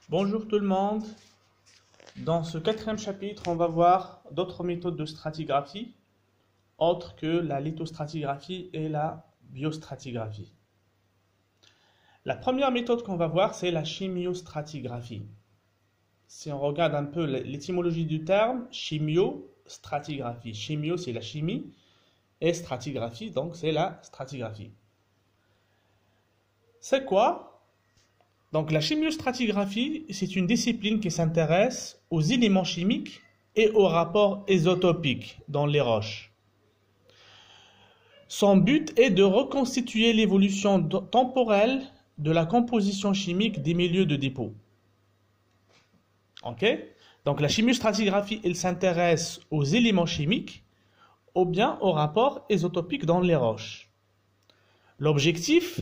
Bonjour tout le monde. Dans ce quatrième chapitre, on va voir d'autres méthodes de stratigraphie, autres que la lithostratigraphie et la biostratigraphie. La première méthode qu'on va voir, c'est la chimiostratigraphie. Si on regarde un peu l'étymologie du terme, chimiostratigraphie. Chimio, c'est la chimie, et stratigraphie, donc c'est la stratigraphie. C'est quoi? Donc la chimiostratigraphie, c'est une discipline qui s'intéresse aux éléments chimiques et aux rapports isotopiques dans les roches. Son but est de reconstituer l'évolution temporelle de la composition chimique des milieux de dépôt. Ok? Donc la chimiostratigraphie, elle s'intéresse aux éléments chimiques ou bien aux rapports isotopiques dans les roches. L'objectif,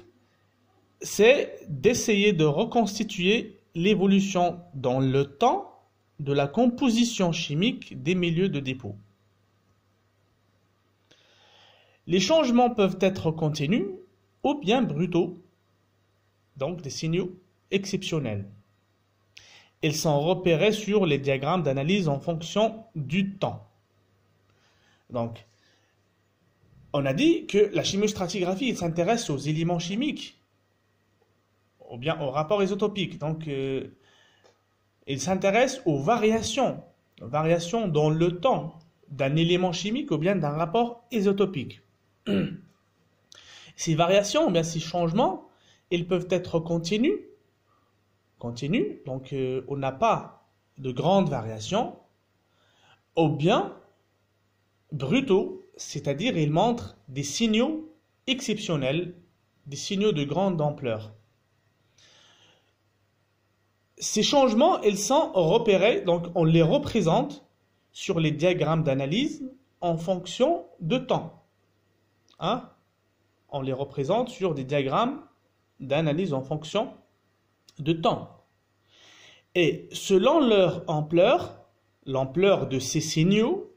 c'est d'essayer de reconstituer l'évolution dans le temps de la composition chimique des milieux de dépôt. Les changements peuvent être continus ou bien brutaux, donc des signaux exceptionnels. Ils sont repérés sur les diagrammes d'analyse en fonction du temps. Donc, on a dit que la chimiostratigraphie s'intéresse aux éléments chimiques ou bien aux rapports isotopiques. Donc, il s'intéresse aux variations dans le temps d'un élément chimique ou bien d'un rapport isotopique. Ces variations ou bien ces changements, ils peuvent être continus, donc on n'a pas de grandes variations, ou bien brutaux, c'est-à-dire ils montrent des signaux exceptionnels, des signaux de grande ampleur. Ces changements, ils sont repérés, donc on les représente sur les diagrammes d'analyse en fonction de temps. On les représente sur des diagrammes d'analyse en fonction de temps. Et selon leur ampleur, l'ampleur de ces signaux,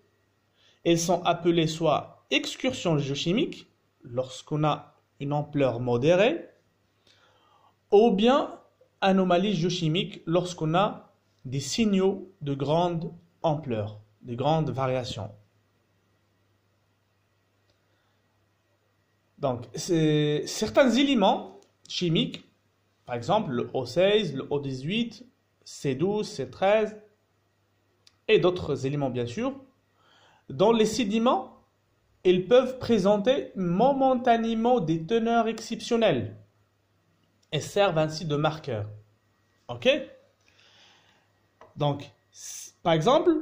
ils sont appelés soit excursions géochimiques, lorsqu'on a une ampleur modérée, ou bien anomalies géochimiques lorsqu'on a des signaux de grande ampleur, de grandes variations. Donc, certains éléments chimiques, par exemple le O16, le O18, C12, C13, et d'autres éléments bien sûr, dans les sédiments, ils peuvent présenter momentanément des teneurs exceptionnelles et servent ainsi de marqueurs. Ok? Donc, par exemple,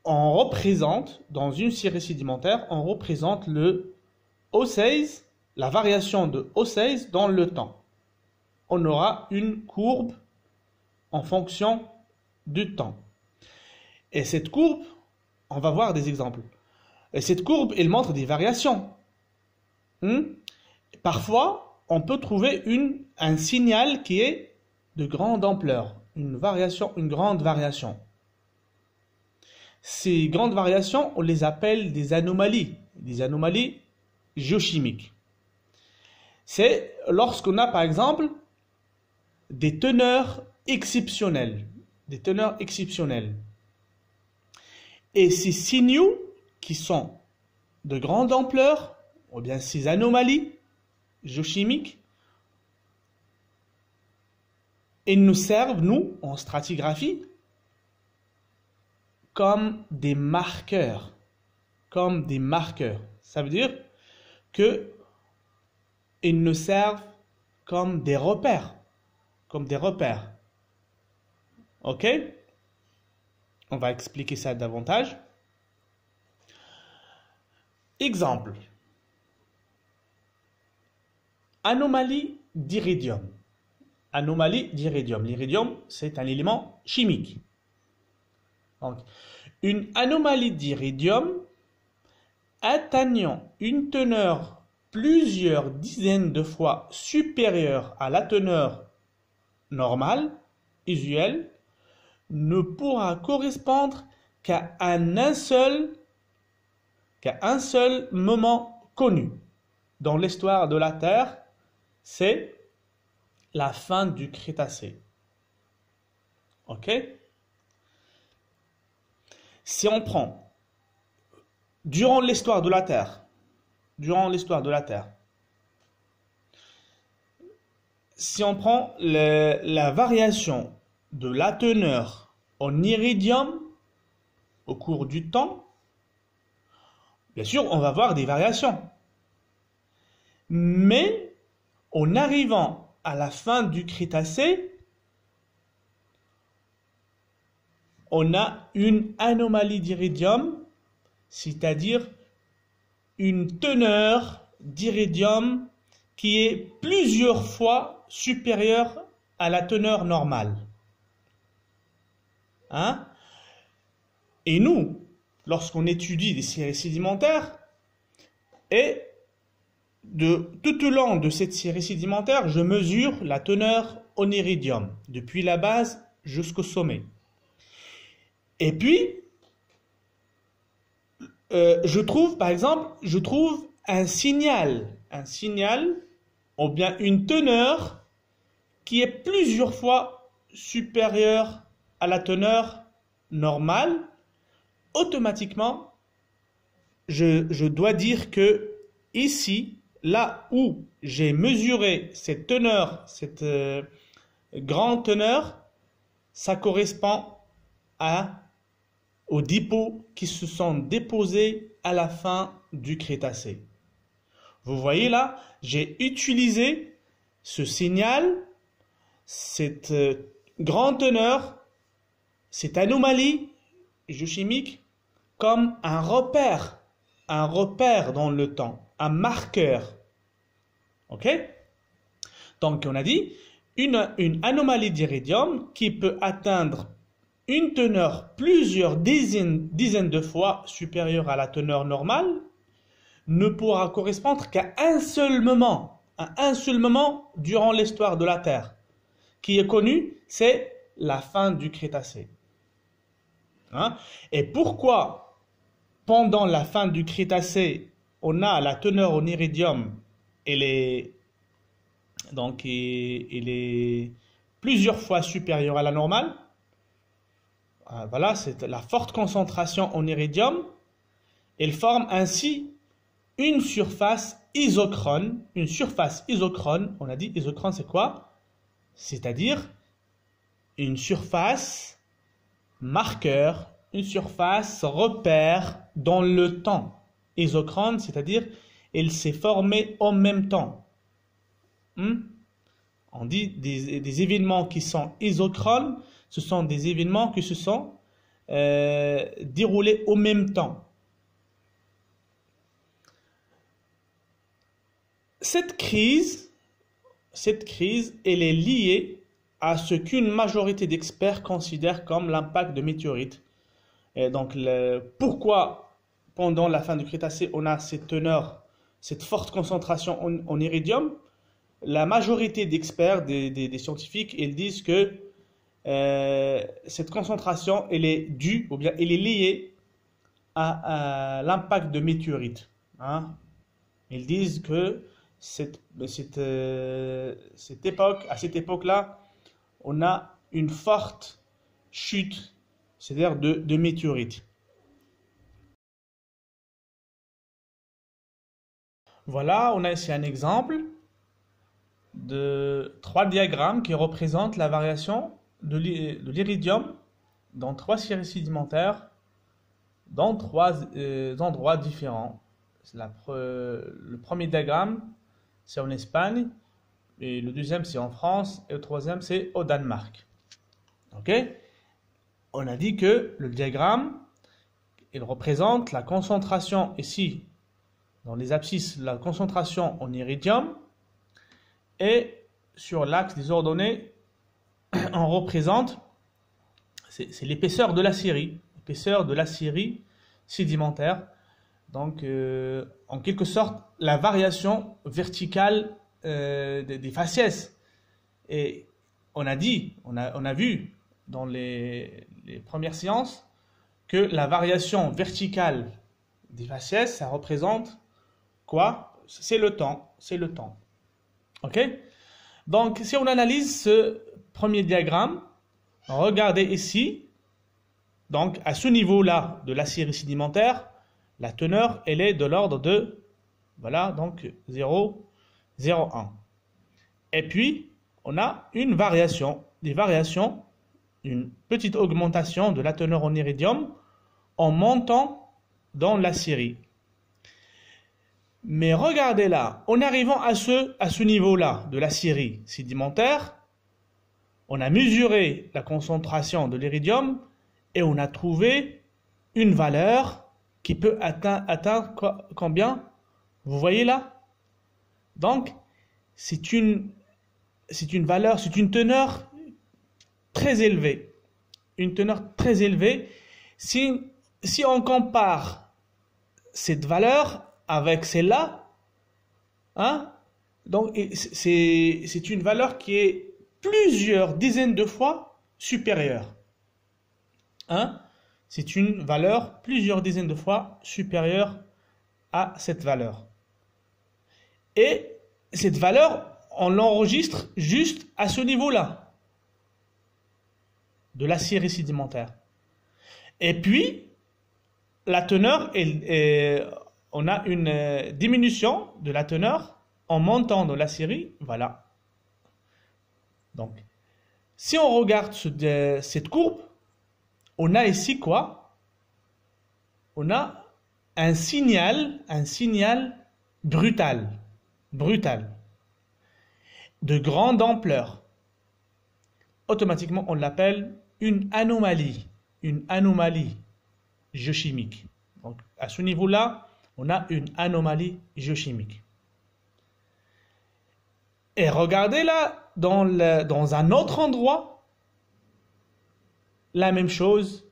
on représente, dans une série sédimentaire, on représente le O16, la variation de O16 dans le temps. On aura une courbe en fonction du temps. Et cette courbe, on va voir des exemples. Et cette courbe, elle montre des variations. Parfois, on peut trouver un signal qui est de grande ampleur, une grande variation. Ces grandes variations, on les appelle des anomalies géochimiques. C'est lorsqu'on a par exemple des teneurs exceptionnelles. Et ces signaux qui sont de grande ampleur, ou bien ces anomalies géochimiques, ils nous servent, nous, en stratigraphie, comme des marqueurs. Ça veut dire que ils nous servent comme des repères. Ok? On va expliquer ça davantage. Exemple. Anomalie d'iridium. L'iridium, c'est un élément chimique. Donc, une anomalie d'iridium atteignant une teneur plusieurs dizaines de fois supérieure à la teneur normale, usuelle, ne pourra correspondre qu'à un seul moment connu dans l'histoire de la Terre, c'est la fin du Crétacé. Ok? Si on prend, durant l'histoire de la Terre, si on prend la variation de la teneur en iridium au cours du temps, bien sûr, on va voir des variations. Mais en arrivant à la fin du Crétacé, on a une anomalie d'iridium, c'est-à-dire une teneur d'iridium qui est plusieurs fois supérieure à la teneur normale. Hein? Et nous, lorsqu'on étudie des séries sédimentaires, et tout au long de cette série sédimentaire, je mesure la teneur en iridium, depuis la base jusqu'au sommet. Et puis, je trouve un signal, ou bien une teneur qui est plusieurs fois supérieure à la teneur normale. Automatiquement, je dois dire que ici, là où j'ai mesuré cette teneur, cette grande teneur, ça correspond aux dépôts qui se sont déposés à la fin du Crétacé. Vous voyez là, j'ai utilisé ce signal, cette grande teneur, cette anomalie géochimique comme un repère dans le temps, un marqueur. Ok? Donc on a dit une anomalie d'iridium qui peut atteindre une teneur plusieurs dizaines de fois supérieure à la teneur normale ne pourra correspondre qu'à un seul moment durant l'histoire de la Terre, qui est connu, c'est la fin du Crétacé. Hein? Et pourquoi, pendant la fin du Crétacé, on a la teneur en iridium, elle est plusieurs fois supérieure à la normale? Voilà, c'est la forte concentration en iridium. Elle forme ainsi une surface isochrone. Une surface isochrone, on a dit isochrone c'est quoi? C'est-à-dire une surface marqueur, une surface repère dans le temps. Isochrone, c'est-à-dire elle s'est formée en même temps. On dit des événements qui sont isochrones, ce sont des événements qui se sont déroulés au même temps. Cette crise, elle est liée à ce qu'une majorité d'experts considèrent comme l'impact de météorites. Et donc, pourquoi pendant la fin du Crétacé, on a cette teneur, cette forte concentration en iridium? La majorité d'experts, des scientifiques, ils disent que cette concentration, elle est due, ou bien elle est liée à l'impact de météorites. Hein? Ils disent que à cette époque-là, on a une forte chute, c'est-à-dire de météorites. Voilà, on a ici un exemple de 3 diagrammes qui représentent la variation de l'iridium dans 3 séries sédimentaires dans 3 endroits différents. Le premier diagramme, c'est en Espagne, et le deuxième, c'est en France, et le troisième, c'est au Danemark. Ok? On a dit que le diagramme, il représente la concentration ici, dans les abscisses, la concentration en iridium, et sur l'axe des ordonnées, on représente, c'est l'épaisseur de la série, sédimentaire. Donc, en quelque sorte, la variation verticale des faciès. Et on a vu dans les premières séances que la variation verticale des faciès, ça représente quoi? C'est le temps. Ok? Donc, si on analyse ce premier diagramme, regardez ici, donc à ce niveau-là de la série sédimentaire, la teneur, elle est de l'ordre de, voilà, donc 0,01. Et puis, on a une variation, une petite augmentation de la teneur en iridium en montant dans la série. Mais regardez là, en arrivant à ce niveau-là de la série sédimentaire, on a mesuré la concentration de l'iridium et on a trouvé une valeur qui peut atteindre combien? Vous voyez là? Donc, c'est une valeur, c'est une teneur très élevée. Une teneur très élevée. Si on compare cette valeur avec celle-là, hein, donc c'est une valeur qui est plusieurs dizaines de fois supérieure. Hein? C'est une valeur plusieurs dizaines de fois supérieure à cette valeur. Et cette valeur, on l'enregistre juste à ce niveau-là de la série sédimentaire. Et puis, la teneur, on a une diminution de la teneur en montant dans la série. Voilà. Donc, si on regarde cette courbe, on a ici quoi? On a un signal brutal, de grande ampleur. Automatiquement, on l'appelle une anomalie géochimique. Donc, à ce niveau-là, on a une anomalie géochimique. Et regardez là, dans un autre endroit, la même chose,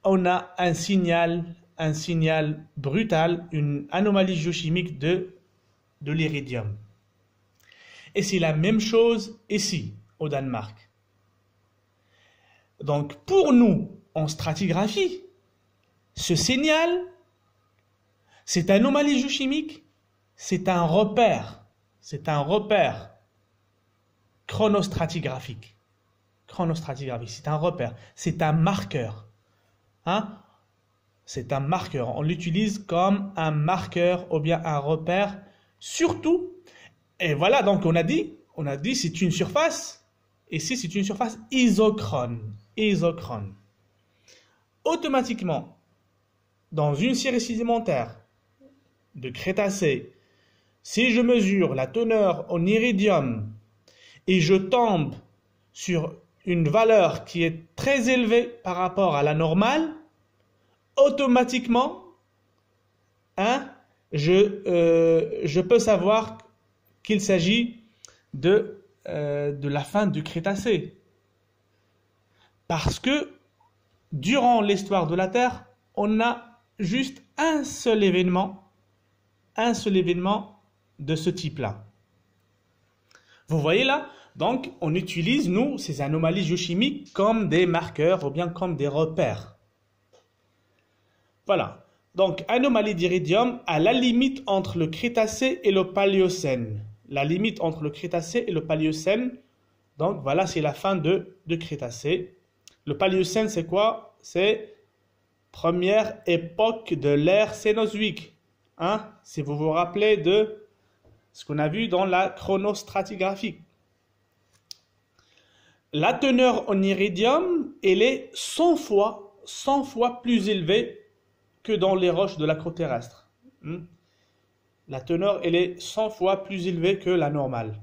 on a un signal brutal, une anomalie géochimique de l'iridium. Et c'est la même chose ici, au Danemark. Donc, pour nous, en stratigraphie, ce signal, cette anomalie géochimique, c'est un repère chronostratigraphique. C'est un repère, c'est un marqueur. Hein? C'est un marqueur. On l'utilise comme un marqueur ou bien un repère, surtout. Et voilà, donc on a dit c'est une surface. Ici, c'est une surface isochrone. Automatiquement, dans une série sédimentaire de Crétacé, si je mesure la teneur en iridium et je tombe sur une valeur qui est très élevée par rapport à la normale, automatiquement, hein, je peux savoir qu'il s'agit de la fin du Crétacé. Parce que durant l'histoire de la Terre, on a juste un seul événement de ce type-là. Vous voyez là? Donc, on utilise, nous, ces anomalies géochimiques comme des marqueurs ou bien comme des repères. Voilà. Donc, anomalie d'iridium à la limite entre le Crétacé et le Paléocène. La limite entre le Crétacé et le Paléocène. Donc, voilà, c'est la fin de Crétacé. Le Paléocène, c'est quoi? C'est première époque de l'ère Cénozoïque. Hein? Si vous vous rappelez de ce qu'on a vu dans la chronostratigraphie. La teneur en iridium, elle est 100 fois plus élevée que dans les roches de la croûte terrestre. La teneur, elle est 100 fois plus élevée que la normale.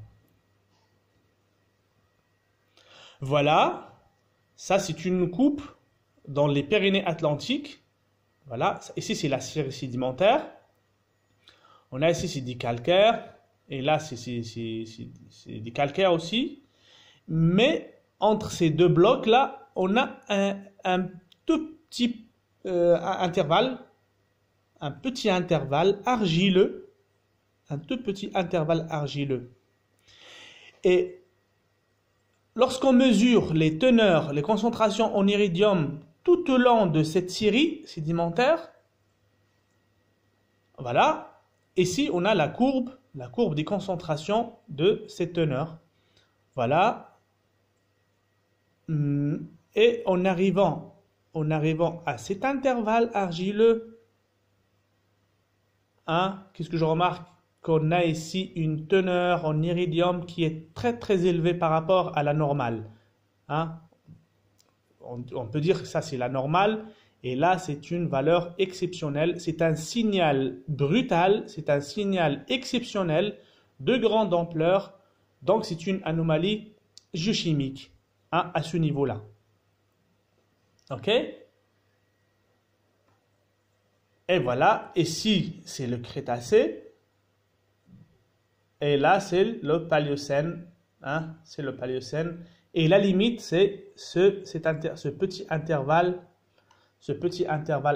Voilà, ça c'est une coupe dans les Pyrénées atlantiques. Voilà, ici c'est la série sédimentaire. On a ici c'est des calcaires, et là c'est des calcaires aussi. Mais entre ces deux blocs-là, on a un tout petit intervalle, un petit intervalle argileux, Et lorsqu'on mesure les teneurs, les concentrations en iridium tout au long de cette série sédimentaire, voilà, ici on a la courbe des concentrations de ces teneurs. Voilà. Et en arrivant à cet intervalle argileux, hein, qu'est-ce que je remarque? Qu'on a ici une teneur en iridium qui est très très élevée par rapport à la normale. Hein? On peut dire que ça c'est la normale, et là c'est une valeur exceptionnelle. C'est un signal brutal, c'est un signal exceptionnel de grande ampleur. Donc c'est une anomalie géochimique, hein, à ce niveau-là. Ok? Et voilà, ici c'est le Crétacé, et là c'est le Paléocène, hein, c'est le Paléocène, et la limite c'est ce petit intervalle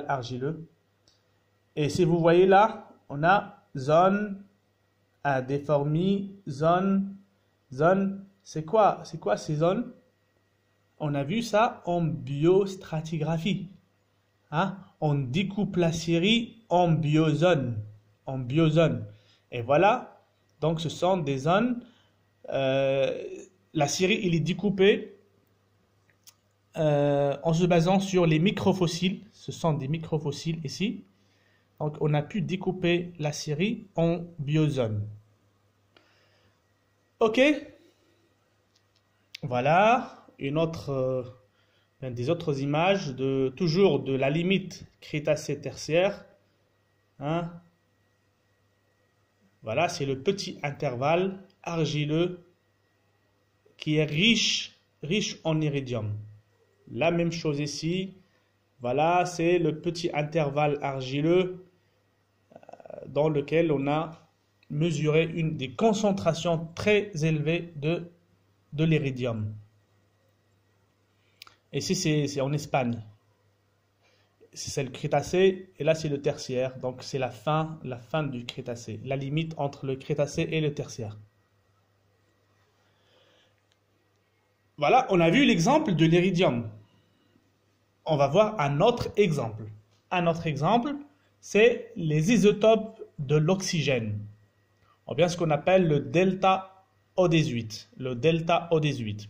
argileux. Et si vous voyez là, on a zone, déformie, zone, c'est quoi ces zones? On a vu ça en biostratigraphie. Hein? On découpe la série en biozones. Et voilà, donc ce sont des zones. La série il est découpée en se basant sur les microfossiles. Ce sont des microfossiles ici. Donc on a pu découper la série en biozones. Ok. Voilà une autre. Des autres images toujours de la limite Crétacé tertiaire. Hein? Voilà, c'est le petit intervalle argileux qui est riche en iridium. La même chose ici. Voilà, c'est le petit intervalle argileux dans lequel on a mesuré des concentrations très élevées de l'iridium. Et ici, c'est en Espagne. C'est le Crétacé, et là, c'est le tertiaire. Donc, c'est la fin du Crétacé. La limite entre le Crétacé et le tertiaire. Voilà, on a vu l'exemple de l'iridium. On va voir un autre exemple. Un autre exemple, c'est les isotopes de l'oxygène. Ou bien ce qu'on appelle le delta O18. Le delta O18.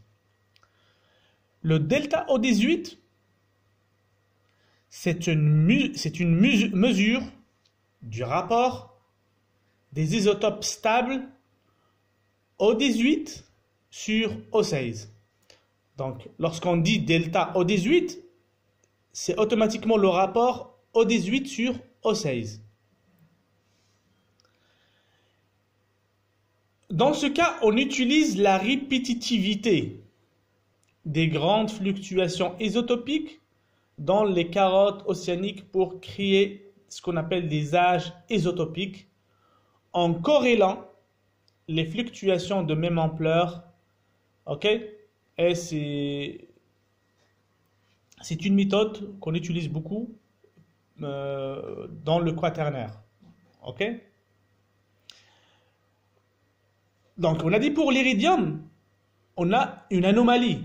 Le delta O18, c'est une mesure du rapport des isotopes stables O18 sur O16. Donc, lorsqu'on dit delta O18, c'est automatiquement le rapport O18 sur O16. Dans ce cas, on utilise la répétitivité des grandes fluctuations isotopiques dans les carottes océaniques pour créer ce qu'on appelle des âges isotopiques en corrélant les fluctuations de même ampleur. Ok? Et c'est une méthode qu'on utilise beaucoup dans le quaternaire. Ok? Donc on a dit pour l'iridium, on a une anomalie.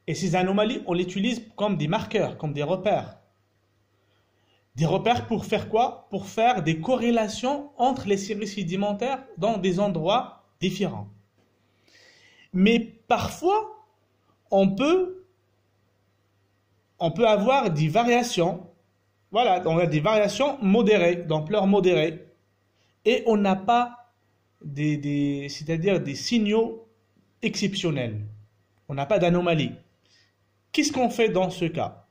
Et ces anomalies, on les utilise comme des marqueurs, comme des repères. Des repères pour faire quoi? Pour faire des corrélations entre les séries sédimentaires dans des endroits différents. Mais parfois, on peut avoir des variations. Voilà, on a des variations modérées, d'ampleur modérée. Et on n'a pas c'est-à-dire des signaux exceptionnels. On n'a pas d'anomalie. Qu'est-ce qu'on fait dans ce cas?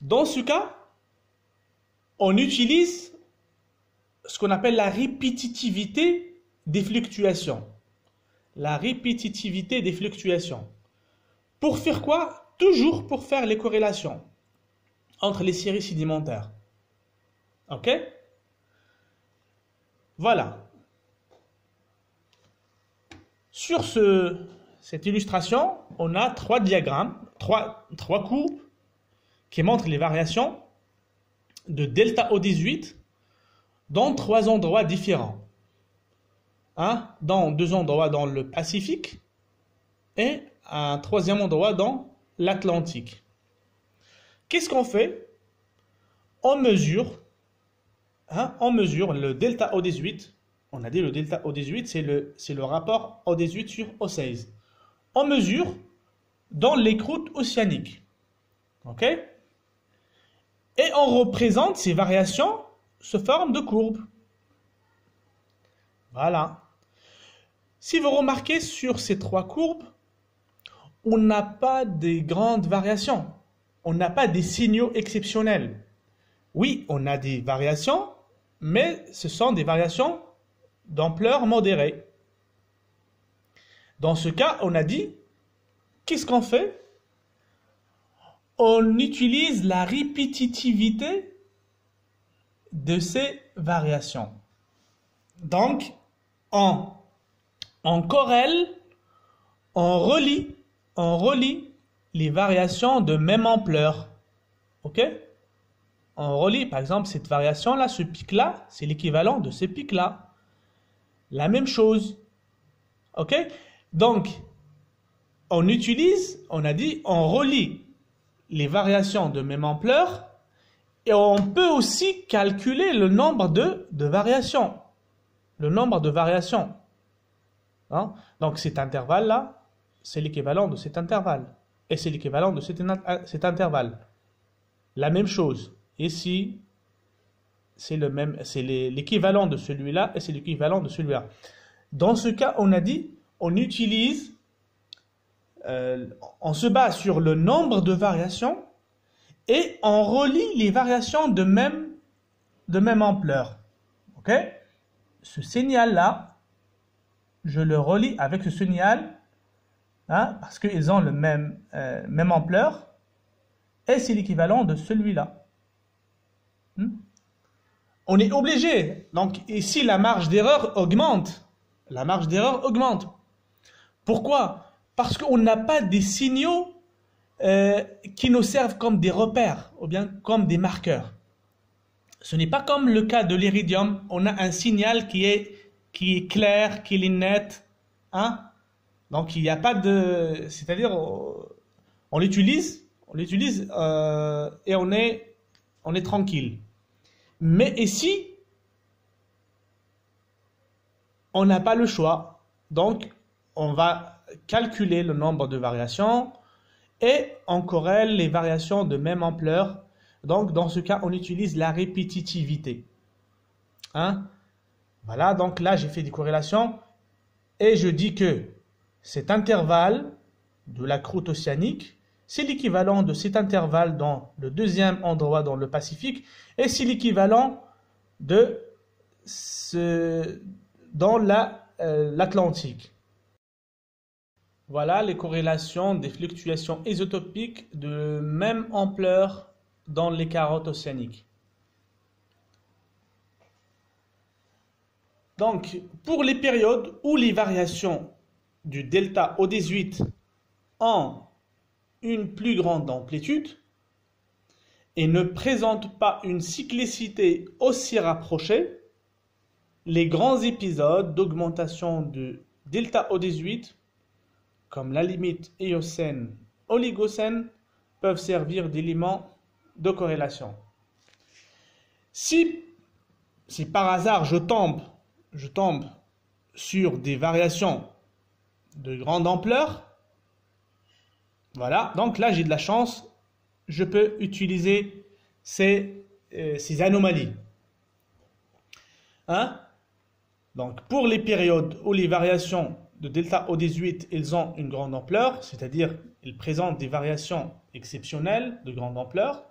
Dans ce cas, on utilise ce qu'on appelle la répétitivité des fluctuations. La répétitivité des fluctuations. Pour faire quoi? Toujours pour faire les corrélations entre les séries sédimentaires. Ok? Voilà. Sur cette illustration, on a trois diagrammes, trois courbes qui montrent les variations de delta O18 dans trois endroits différents. Dans deux endroits dans le Pacifique et un troisième endroit dans l'Atlantique. Qu'est-ce qu'on fait? On mesure le delta O18. On a dit le delta O18, c'est le rapport O18 sur O16. On mesure dans les croûtes océaniques. OK? Et on représente ces variations sous forme de courbes. Voilà. Si vous remarquez sur ces trois courbes, on n'a pas de grandes variations. On n'a pas des signaux exceptionnels. Oui, on a des variations, mais ce sont des variations d'ampleur modérée. Dans ce cas, on a dit, qu'est-ce qu'on fait? On utilise la répétitivité de ces variations. Donc, on corrèle, on relie les variations de même ampleur. OK? On relie, par exemple, cette variation-là, ce pic-là, c'est l'équivalent de ce pic-là. La même chose. OK? Donc, on utilise, on a dit, on relie les variations de même ampleur et on peut aussi calculer le nombre de variations. Le nombre de variations. Hein? Donc, cet intervalle-là, c'est l'équivalent de cet intervalle. Et c'est l'équivalent de cet intervalle. La même chose. Ici, c'est l'équivalent de celui-là et c'est l'équivalent de celui-là. Dans ce cas, on a dit, on utilise, on se base sur le nombre de variations et on relie les variations de même ampleur. OK? Ce signal-là, je le relie avec ce signal, hein, parce qu'ils ont le même ampleur et c'est l'équivalent de celui-là. On est obligé. Donc ici, la marge d'erreur augmente. La marge d'erreur augmente. Pourquoi? Parce qu'on n'a pas des signaux qui nous servent comme des repères ou bien comme des marqueurs. Ce n'est pas comme le cas de l'iridium. On a un signal qui est clair, qui est net. Hein? Donc il n'y a pas de... C'est-à-dire, on l'utilise et on est tranquille. Mais ici, on n'a pas le choix. Donc, on va calculer le nombre de variations et on corrèle les variations de même ampleur. Donc, dans ce cas, on utilise la répétitivité. Hein? Voilà, donc là, j'ai fait des corrélations et je dis que cet intervalle de la croûte océanique, c'est l'équivalent de cet intervalle dans le deuxième endroit dans le Pacifique et c'est l'équivalent de dans l'Atlantique. Voilà les corrélations des fluctuations isotopiques de même ampleur dans les carottes océaniques. Donc, pour les périodes où les variations du delta O18 ont une plus grande amplitude et ne présentent pas une cyclicité aussi rapprochée, les grands épisodes d'augmentation de delta O18, comme la limite Éocène-Oligocène, peuvent servir d'éléments de corrélation. Si par hasard je tombe sur des variations de grande ampleur, voilà, donc là j'ai de la chance, je peux utiliser ces anomalies. Hein? Donc pour les périodes où les variations de delta O18 elles ont une grande ampleur, c'est-à-dire elles présentent des variations exceptionnelles de grande ampleur,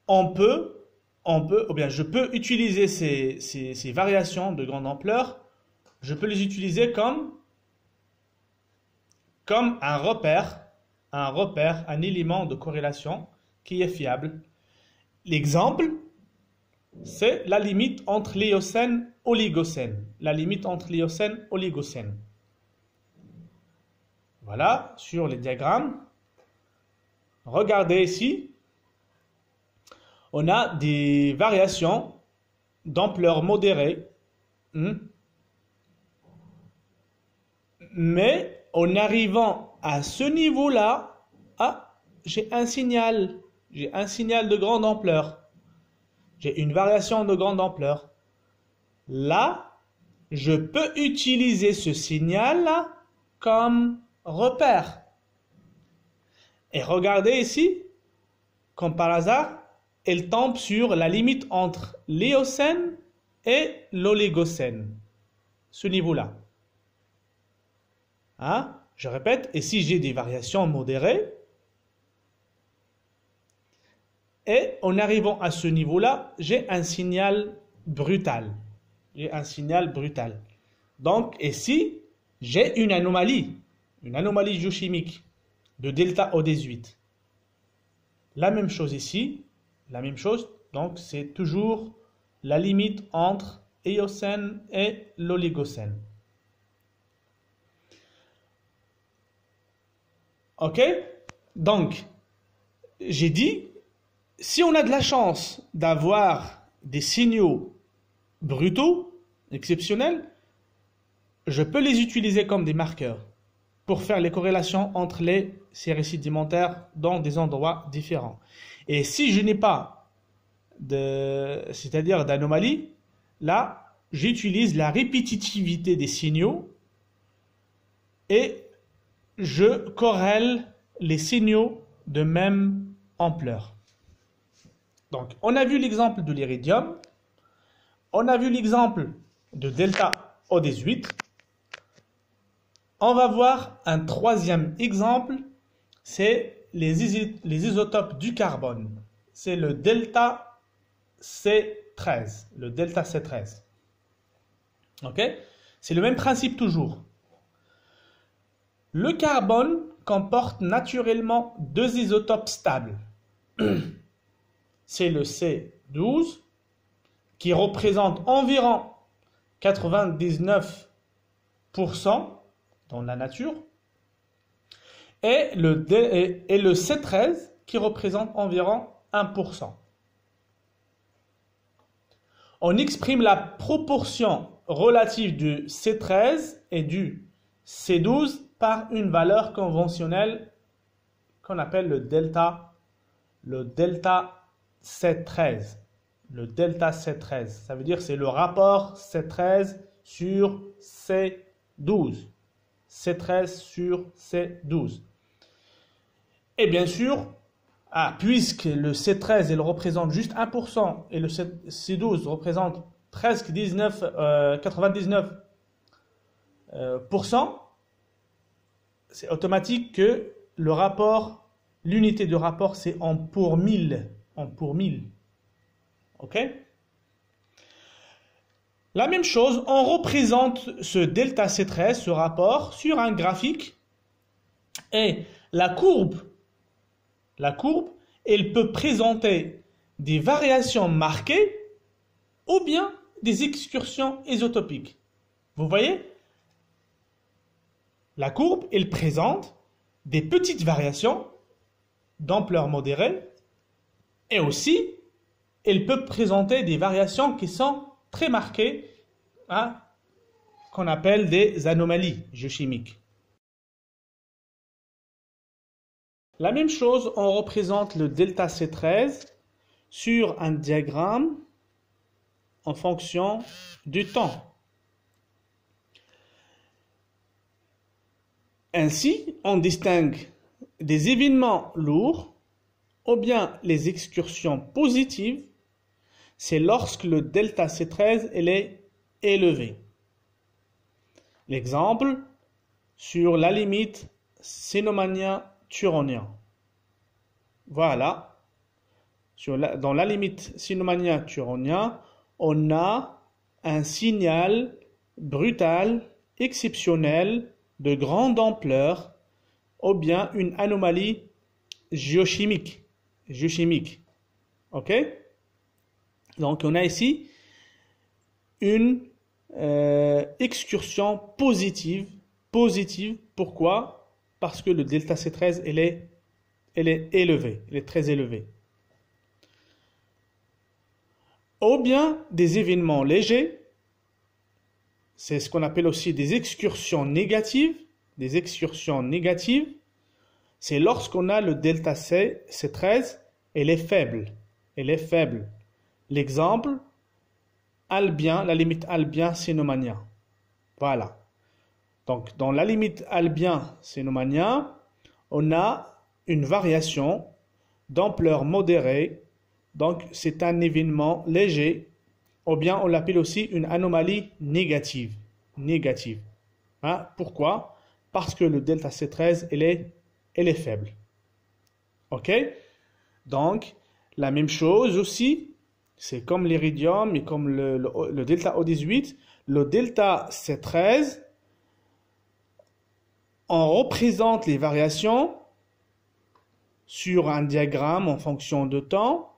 je peux utiliser ces variations de grande ampleur, je peux les utiliser comme un repère, un élément de corrélation qui est fiable. L'exemple, c'est la limite entre l'Éocène et l'Oligocène. La limite entre l'Éocène et l'Oligocène. Voilà, sur les diagrammes. Regardez ici. On a des variations d'ampleur modérée. Mais en arrivant à ce niveau-là, j'ai un signal de grande ampleur. J'ai une variation de grande ampleur. Là, je peux utiliser ce signal-là comme repère. Et regardez ici, comme par hasard, elle tombe sur la limite entre l'Éocène et l'Oligocène. Ce niveau-là. Hein? Je répète, et si j'ai des variations modérées, et en arrivant à ce niveau-là, j'ai un signal brutal. J'ai un signal brutal. Donc, ici, j'ai une anomalie géochimique de delta O18. La même chose ici, la même chose, donc c'est toujours la limite entre Éocène et l'Oligocène. Ok? Donc, j'ai dit, si on a de la chance d'avoir des signaux brutaux, exceptionnels, je peux les utiliser comme des marqueurs pour faire les corrélations entre les séries sédimentaires dans des endroits différents. Et si je n'ai pas c'est-à-dire d'anomalie, là, j'utilise la répétitivité des signaux et je corrèle les signaux de même ampleur. Donc, on a vu l'exemple de l'iridium, on a vu l'exemple de delta O18. On va voir un troisième exemple, c'est les isotopes du carbone. C'est le delta C13. Le delta C13. Ok? C'est le même principe toujours. Le carbone comporte naturellement deux isotopes stables. C'est le C12 qui représente environ 99% dans la nature et le C13 qui représente environ 1%. On exprime la proportion relative du C13 et du C12 par une valeur conventionnelle qu'on appelle le delta C13. Le delta C13, ça veut dire c'est le rapport C13 sur C12. C13 sur C12. Et bien sûr, puisque le C13 il représente juste 1% et le C12 représente presque 99%, c'est automatique que le rapport, l'unité de rapport, c'est en pour 1000. En pour 1000. OK? La même chose, on représente ce delta C13, ce rapport, sur un graphique. Et la courbe, elle peut présenter des variations marquées ou bien des excursions isotopiques. Vous voyez? La courbe, elle présente des petites variations d'ampleur modérée et aussi, elle peut présenter des variations qui sont très marquées, hein, qu'on appelle des anomalies géochimiques. La même chose, on représente le delta C13 sur un diagramme en fonction du temps. Ainsi, on distingue des événements lourds ou bien les excursions positives, c'est lorsque le delta C13 elle est élevé. L'exemple sur la limite Cenomania-Turonien. Voilà. Dans la limite Cenomania-Turonien, on a un signal brutal, exceptionnel, de grande ampleur, ou bien une anomalie géochimique. Ok? Donc on a ici une excursion positive. Pourquoi? Parce que le delta C13 elle est élevé, elle est très élevé. Ou bien des événements légers, c'est ce qu'on appelle aussi des excursions négatives. Des excursions négatives, c'est lorsqu'on a le delta C13, elle est faible. L'exemple, Albien, la limite Albien-Cenomania. Voilà. Donc, dans la limite albien cénomanien, on a une variation d'ampleur modérée. Donc, c'est un événement léger, ou bien on l'appelle aussi une anomalie négative. Hein? Pourquoi? Parce que le delta C13, elle est faible. OK? Donc, la même chose aussi, c'est comme l'iridium et comme le delta O18. Le delta C13, on représente les variations sur un diagramme en fonction de temps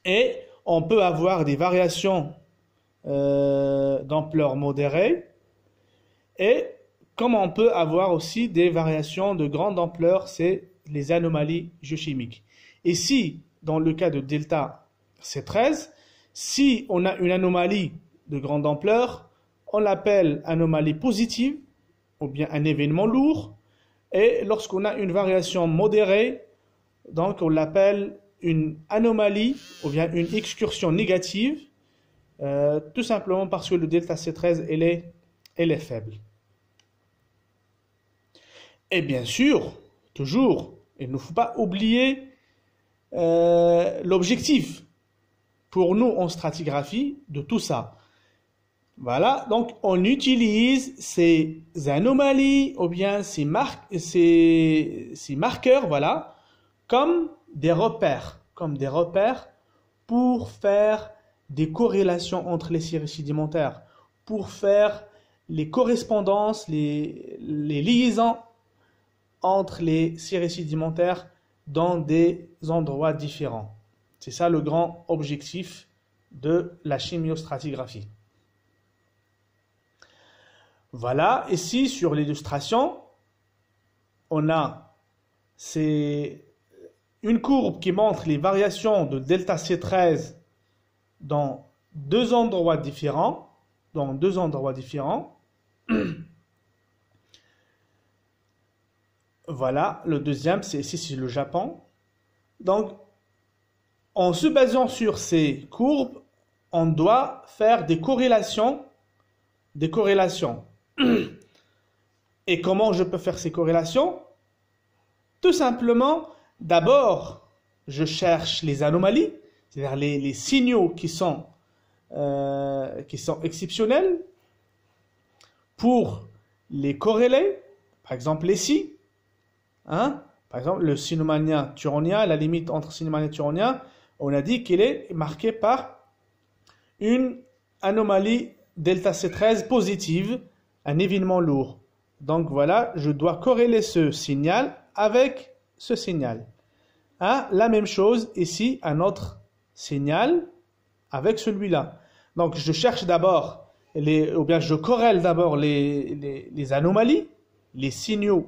et on peut avoir des variations d'ampleur modérée et comme on peut avoir aussi des variations de grande ampleur, c'est les anomalies géochimiques. Et si, dans le cas de delta C13, si on a une anomalie de grande ampleur, on l'appelle anomalie positive ou bien un événement lourd. Et lorsqu'on a une variation modérée, donc on l'appelle une anomalie ou bien une excursion négative, tout simplement parce que le delta C13 elle est faible. Et bien sûr, toujours, il ne faut pas oublier l'objectif pour nous en stratigraphie de tout ça. Voilà, donc on utilise ces anomalies ou bien ces marqueurs, voilà, comme des repères pour faire des corrélations entre les séries sédimentaires, pour faire les correspondances, les liaisons entre les séries sédimentaires dans des endroits différents. C'est ça le grand objectif de la chimiostratigraphie. Voilà, ici sur l'illustration, on a une courbe qui montre les variations de delta C13 dans deux endroits différents. Voilà, le deuxième, c'est le Japon. Donc, en se basant sur ces courbes, on doit faire des corrélations. Et comment je peux faire ces corrélations? Tout simplement, d'abord, je cherche les anomalies, c'est-à-dire les signaux qui sont exceptionnels, pour les corréler. Par exemple, ici, hein? Par exemple, le cénomanien turonien, la limite entre cénomanien et turonien, on a dit qu'il est marqué par une anomalie delta C13 positive, un événement lourd. Donc voilà, je dois corréler ce signal avec ce signal. Hein? La même chose ici, un autre signal avec celui-là. Donc je cherche d'abord, ou bien je corrèle d'abord les anomalies, les signaux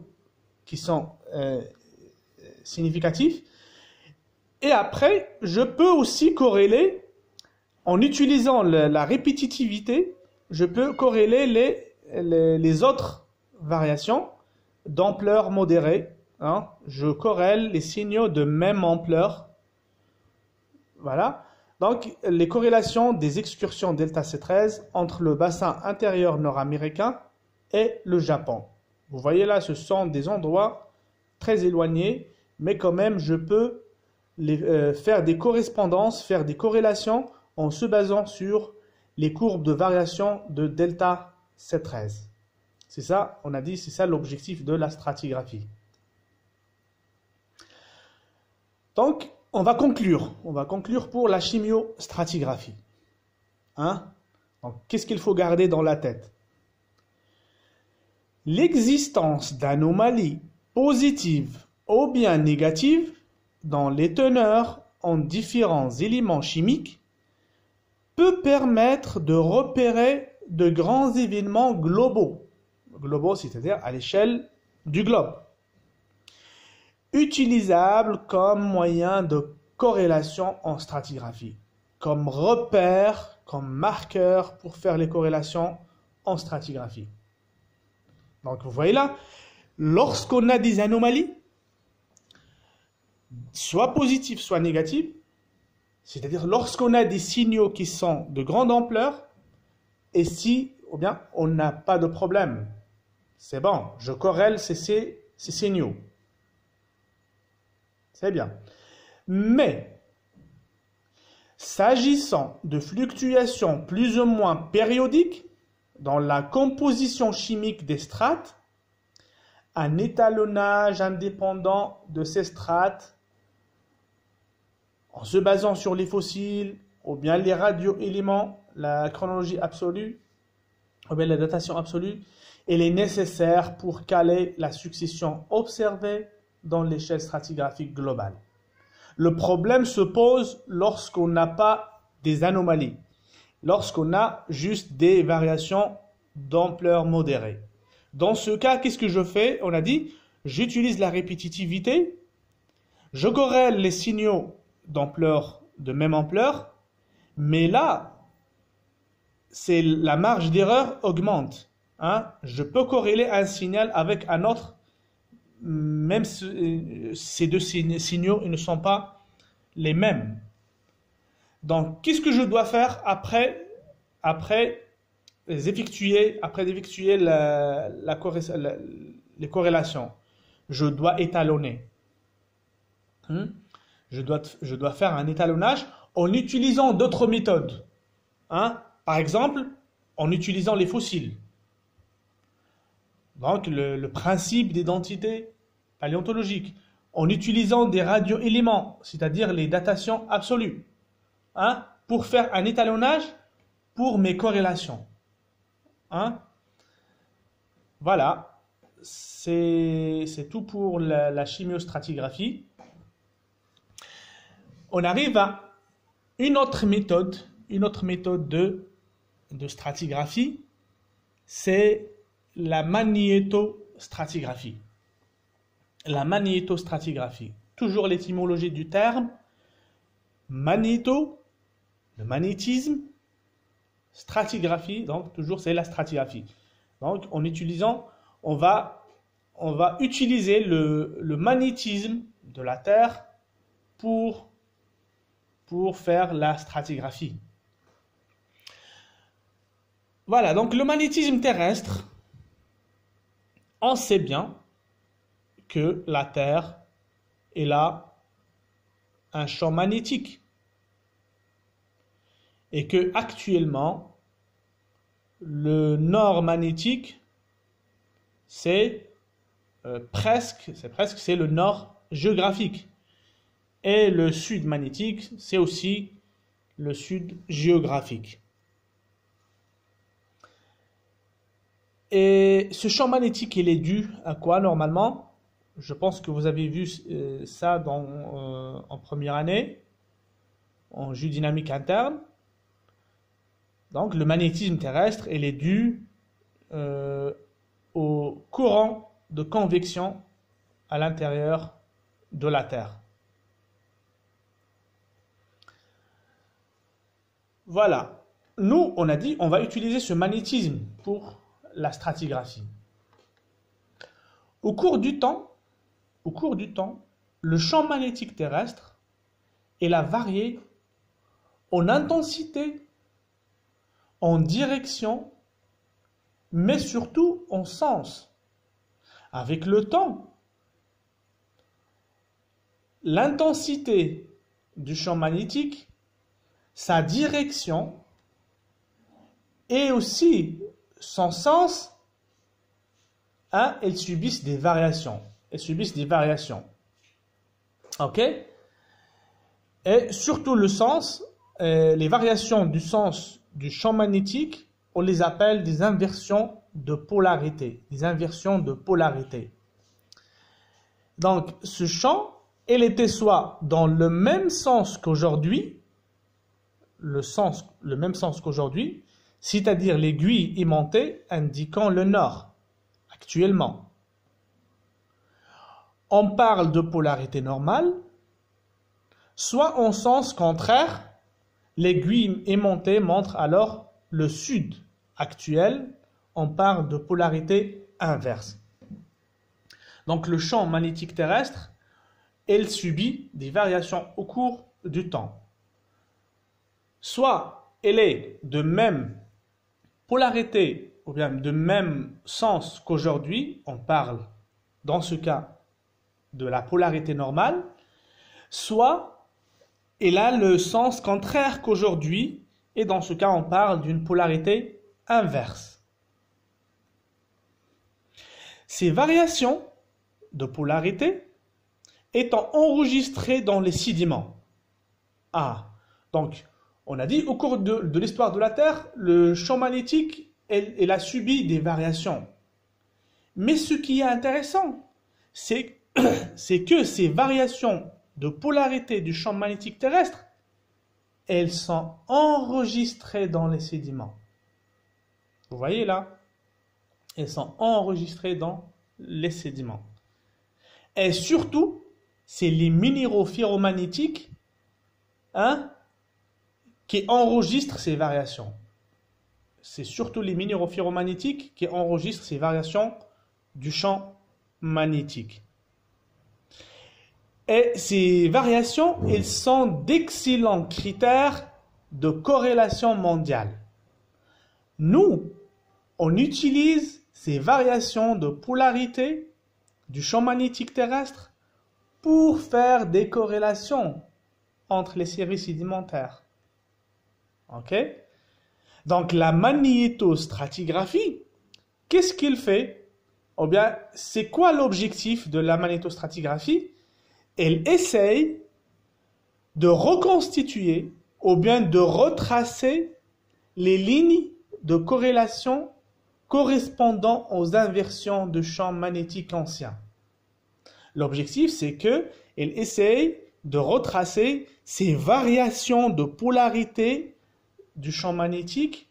qui sont significatifs. Et après, je peux aussi corréler, en utilisant la répétitivité, je peux corréler les autres variations d'ampleur modérée. Hein. Je corrèle les signaux de même ampleur. Voilà. Donc, les corrélations des excursions delta C13 entre le bassin intérieur nord-américain et le Japon. Vous voyez là, ce sont des endroits très éloignés, mais quand même, je peux faire des correspondances, faire des corrélations en se basant sur les courbes de variation de delta C13. C'est ça, on a dit, c'est ça l'objectif de la stratigraphie. Donc, on va conclure pour la chimiostratigraphie. Hein? Donc, qu'est-ce qu'il faut garder dans la tête? L'existence d'anomalies positives ou bien négatives dans les teneurs en différents éléments chimiques peut permettre de repérer de grands événements globaux. Globaux, c'est-à-dire à l'échelle du globe. Utilisables comme moyen de corrélation en stratigraphie, comme repère, comme marqueur pour faire les corrélations en stratigraphie. Donc vous voyez là, lorsqu'on a des anomalies, soit positives, soit négatives, c'est-à-dire lorsqu'on a des signaux qui sont de grande ampleur, et si, ou bien, on n'a pas de problème. C'est bon, je corrèle ces signaux. C'est bien. Mais, s'agissant de fluctuations plus ou moins périodiques dans la composition chimique des strates, un étalonnage indépendant de ces strates, en se basant sur les fossiles, ou bien les radioéléments, la chronologie absolue, ou bien la datation absolue, elle est nécessaire pour caler la succession observée dans l'échelle stratigraphique globale. Le problème se pose lorsqu'on n'a pas des anomalies, lorsqu'on a juste des variations d'ampleur modérée. Dans ce cas, qu'est-ce que je fais? On a dit, j'utilise la répétitivité, je corrèle les signaux d'ampleur, de même ampleur, mais là, c'est la marge d'erreur augmente. Hein? Je peux corréler un signal avec un autre, même si ces deux signaux ne sont pas les mêmes. Donc, qu'est-ce que je dois faire après d'effectuer les corrélations? Je dois étalonner. Je dois faire un étalonnage en utilisant d'autres méthodes. Hein? Par exemple, en utilisant les fossiles. Donc, le principe d'identité paléontologique. En utilisant des radioéléments, c'est-à-dire les datations absolues. Hein? Pour faire un étalonnage pour mes corrélations. Hein? Voilà. C'est tout pour la chimiostratigraphie. On arrive à une autre méthode de stratigraphie, c'est la magnétostratigraphie. La magnétostratigraphie. Toujours l'étymologie du terme. Magnéto, le magnétisme, stratigraphie, donc toujours c'est la stratigraphie. Donc on va utiliser le magnétisme de la Terre pour faire la stratigraphie. Voilà, donc le magnétisme terrestre, on sait bien que la Terre, elle a un champ magnétique et que actuellement le nord magnétique c'est le nord géographique et le sud magnétique c'est aussi le sud géographique. Et ce champ magnétique, il est dû à quoi normalement? Je pense que vous avez vu ça en première année, en jus dynamique interne. Donc le magnétisme terrestre, il est dû au courant de convection à l'intérieur de la Terre. Voilà. Nous, on a dit, on va utiliser ce magnétisme pour la stratigraphie. Au cours du temps, le champ magnétique terrestre, il a varié en intensité, en direction, mais surtout en sens. Avec le temps, l'intensité du champ magnétique, sa direction et aussi son sens, hein, elles subissent des variations. Ok? Et surtout le sens, les variations du sens du champ magnétique, on les appelle des inversions de polarité. Donc, ce champ, il était soit dans le même sens qu'aujourd'hui, c'est-à-dire l'aiguille aimantée indiquant le nord, actuellement. On parle de polarité normale, soit en sens contraire, l'aiguille aimantée montre alors le sud actuel, on parle de polarité inverse. Donc le champ magnétique terrestre, il subit des variations au cours du temps. Soit elle est de même polarité ou bien de même sens qu'aujourd'hui, on parle dans ce cas de la polarité normale, soit elle a le sens contraire qu'aujourd'hui, et dans ce cas on parle d'une polarité inverse. Ces variations de polarité étant enregistrées dans les sédiments. Donc on a dit au cours de l'histoire de la Terre, le champ magnétique, il a subi des variations. Mais ce qui est intéressant, c'est que ces variations de polarité du champ magnétique terrestre, elles sont enregistrées dans les sédiments. Vous voyez là? Elles sont enregistrées dans les sédiments. Et surtout, c'est les minéraux ferromagnétiques qui enregistrent ces variations. C'est surtout les minéraux ferromagnétiques qui enregistrent ces variations du champ magnétique. Et ces variations, elles sont d'excellents critères de corrélation mondiale. Nous, on utilise ces variations de polarité du champ magnétique terrestre pour faire des corrélations entre les séries sédimentaires. Ok? Donc la magnétostratigraphie, qu'est-ce qu'il fait? Ou bien, c'est quoi l'objectif de la magnétostratigraphie? Elle essaye de reconstituer ou bien de retracer les lignes de corrélation correspondant aux inversions de champs magnétiques anciens. L'objectif, c'est qu'elle essaye de retracer ces variations de polarité du champ magnétique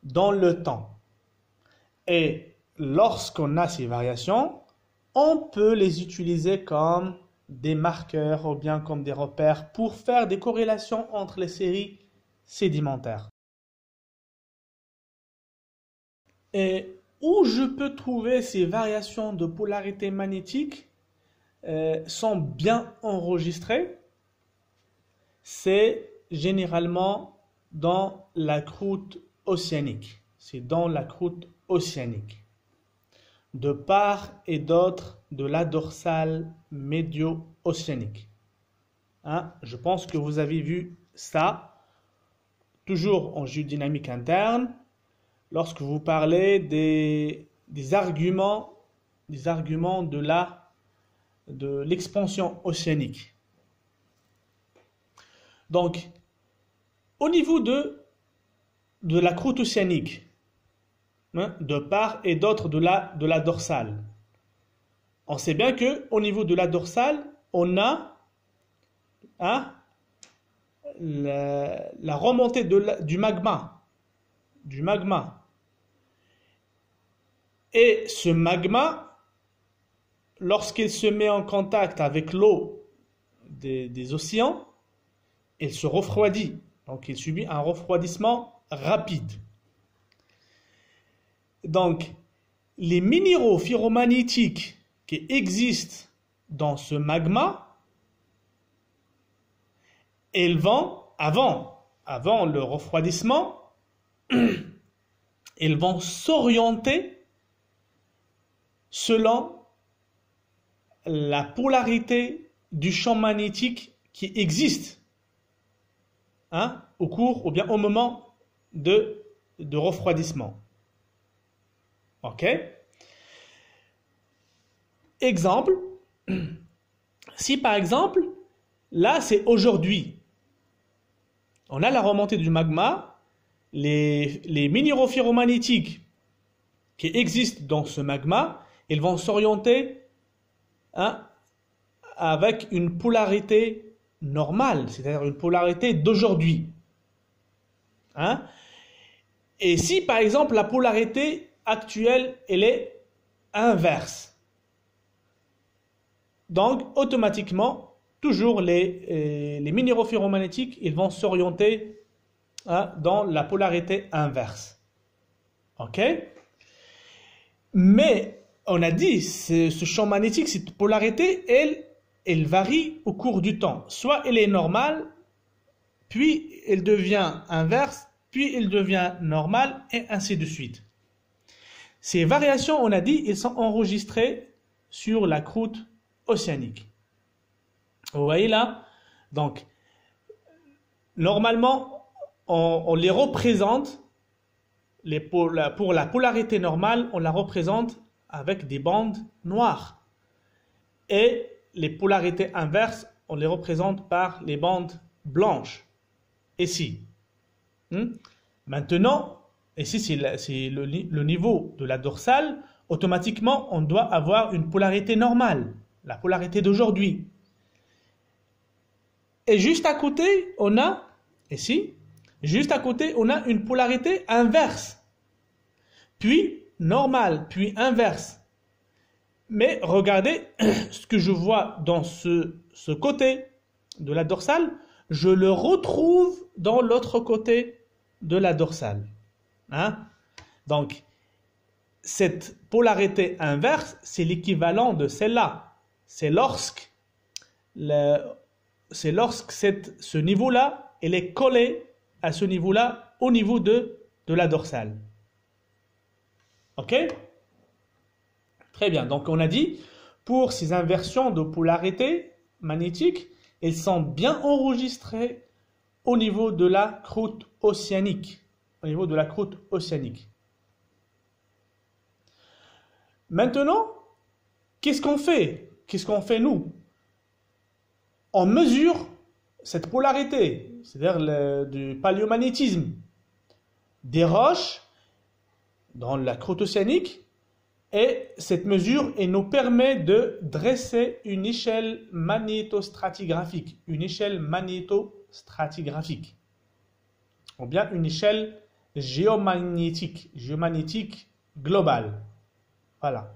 dans le temps. Et lorsqu'on a ces variations, on peut les utiliser comme des marqueurs ou bien comme des repères pour faire des corrélations entre les séries sédimentaires. Et où je peux trouver ces variations de polarité magnétique sont bien enregistrées, c'est généralement dans la croûte océanique. C'est dans la croûte océanique. De part et d'autre de la dorsale médio-océanique. Je pense que vous avez vu ça, toujours en géodynamique interne, lorsque vous parlez des arguments de l'expansion océanique. Donc, au niveau de la croûte océanique, de part et d'autre de la dorsale, on sait bien qu'au niveau de la dorsale, on a la remontée du magma. Et ce magma, lorsqu'il se met en contact avec l'eau des océans, il se refroidit. Donc il subit un refroidissement rapide. Donc les minéraux ferromagnétiques qui existent dans ce magma, ils vont, avant le refroidissement, ils vont s'orienter selon la polarité du champ magnétique qui existe au cours ou bien au moment de refroidissement. Ok? Exemple, si par exemple, là c'est aujourd'hui, on a la remontée du magma, les minéraux ferromagnétiques qui existent dans ce magma, ils vont s'orienter avec une polarité normale, c'est-à-dire une polarité d'aujourd'hui. Et si par exemple la polarité actuelle, elle est inverse, donc automatiquement, toujours les minéraux ferromagnétiques, ils vont s'orienter dans la polarité inverse. Ok? Mais on a dit, ce champ magnétique, cette polarité, elle varie au cours du temps. Soit elle est normale, puis elle devient inverse, puis il devient normal, et ainsi de suite. Ces variations, on a dit, elles sont enregistrées sur la croûte océanique. Vous voyez là? Donc, normalement, on les représente, pour la polarité normale, on la représente avec des bandes noires. Et les polarités inverses, on les représente par les bandes blanches. Ici. Maintenant, ici c'est le niveau de la dorsale. Automatiquement, on doit avoir une polarité normale, la polarité d'aujourd'hui. Et juste à côté, on a, ici, juste à côté, on a une polarité inverse. Puis normale, puis inverse. Mais regardez, ce que je vois dans ce côté de la dorsale, je le retrouve dans l'autre côté de la dorsale. Donc, cette polarité inverse, c'est l'équivalent de celle-là. C'est lorsque ce niveau-là, il est collé à ce niveau-là, au niveau de la dorsale. Ok? Très bien. Donc, on a dit, pour ces inversions de polarité magnétique, elles sont bien enregistrées au niveau de la croûte océanique. Au niveau de la croûte océanique. Maintenant, qu'est-ce qu'on fait? Qu'est-ce qu'on fait nous? On mesure cette polarité, c'est-à-dire du paléomagnétisme des roches dans la croûte océanique, et cette mesure elle nous permet de dresser une échelle magnétostratigraphique, ou bien une échelle géomagnétique globale. Voilà.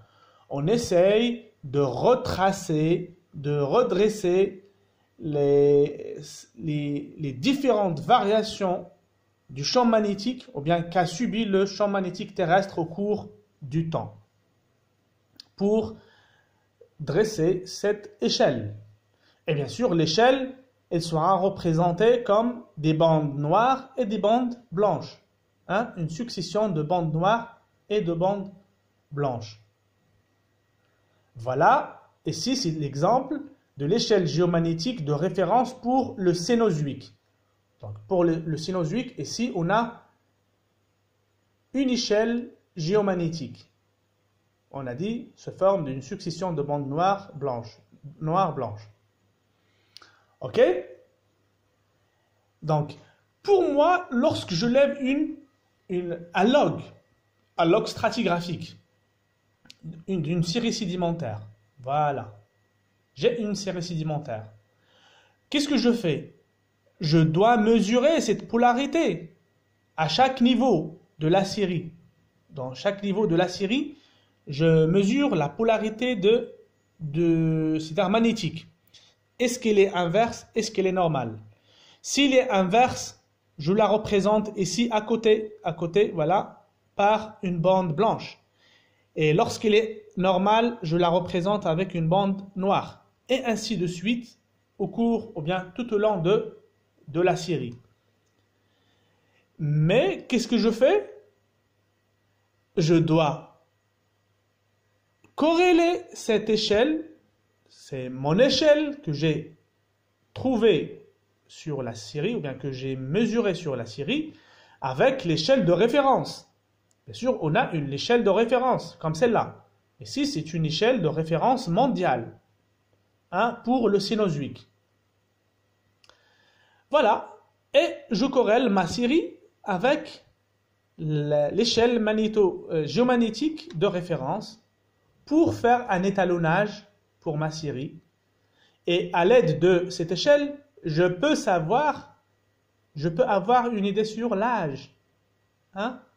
On essaye de retracer, de redresser les différentes variations du champ magnétique, ou bien qu'a subi le champ magnétique terrestre au cours du temps, pour dresser cette échelle. Et bien sûr, l'échelle, elle sera représentée comme des bandes noires et des bandes blanches. Une succession de bandes noires et de bandes blanches. Voilà, ici c'est l'exemple de l'échelle géomagnétique de référence pour le Cénozoïque. Donc pour le Cénozoïque, ici on a une échelle géomagnétique. On a dit, se forme d'une succession de bandes noires, blanches. Ok? Donc, pour moi, lorsque je lève un log stratigraphique, d'une série sédimentaire, voilà, j'ai une série sédimentaire. Qu'est-ce que je fais? Je dois mesurer cette polarité à chaque niveau de la série. Dans chaque niveau de la série, je mesure la polarité c'est-à-dire magnétique. Est-ce qu'elle est inverse? Est-ce qu'elle est normale? S'il est inverse, je la représente ici à côté, voilà, par une bande blanche. Et lorsqu'elle est normale, je la représente avec une bande noire. Et ainsi de suite, au cours, ou bien tout au long de la série. Mais, qu'est-ce que je fais? Je dois corréler cette échelle, c'est mon échelle que j'ai trouvée sur la série, ou bien que j'ai mesurée sur la série, avec l'échelle de référence. Bien sûr, on a une échelle de référence, comme celle-là. Ici, c'est une échelle de référence mondiale, pour le Cénozoïque. Voilà, et je corrèle ma série avec l'échelle géomagnétique de référence pour faire un étalonnage pour ma série. Et à l'aide de cette échelle, je peux avoir une idée sur l'âge.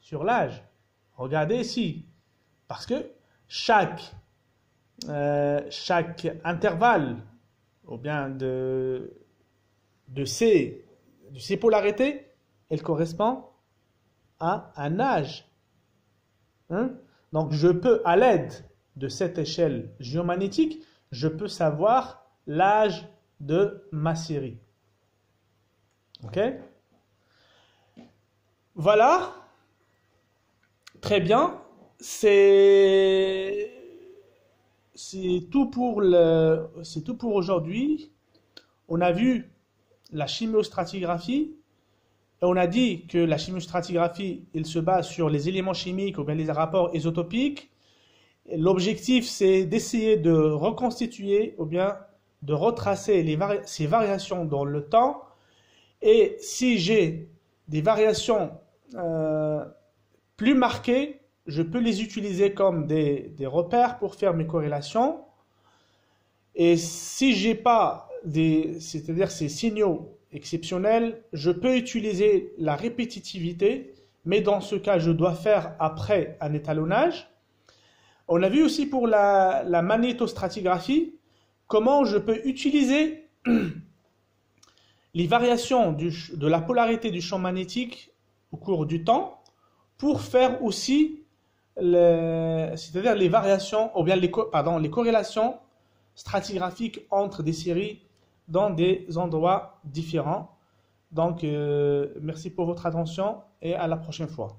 Sur l'âge. Regardez ici. Parce que chaque intervalle, ou bien de ces polarités, elle correspond à un âge. Donc je peux, à l'aide de cette échelle géomagnétique, je peux savoir l'âge de ma série. Ok? Voilà, très bien. C'est tout pour aujourd'hui. On a vu la chimiostratigraphie et on a dit que la chimiostratigraphie, il se base sur les éléments chimiques ou bien les rapports isotopiques. L'objectif, c'est d'essayer de reconstituer ou bien de retracer ces variations dans le temps. Et si j'ai des variations plus marquées, je peux les utiliser comme des repères pour faire mes corrélations. Et si j'ai pas c'est-à-dire ces signaux exceptionnels, je peux utiliser la répétitivité, mais dans ce cas, je dois faire après un étalonnage. On a vu aussi pour la magnétostratigraphie, comment je peux utiliser les variations de la polarité du champ magnétique au cours du temps pour faire aussi c'est-à-dire les variations, ou bien les corrélations stratigraphiques entre des séries dans des endroits différents. Donc, merci pour votre attention et à la prochaine fois.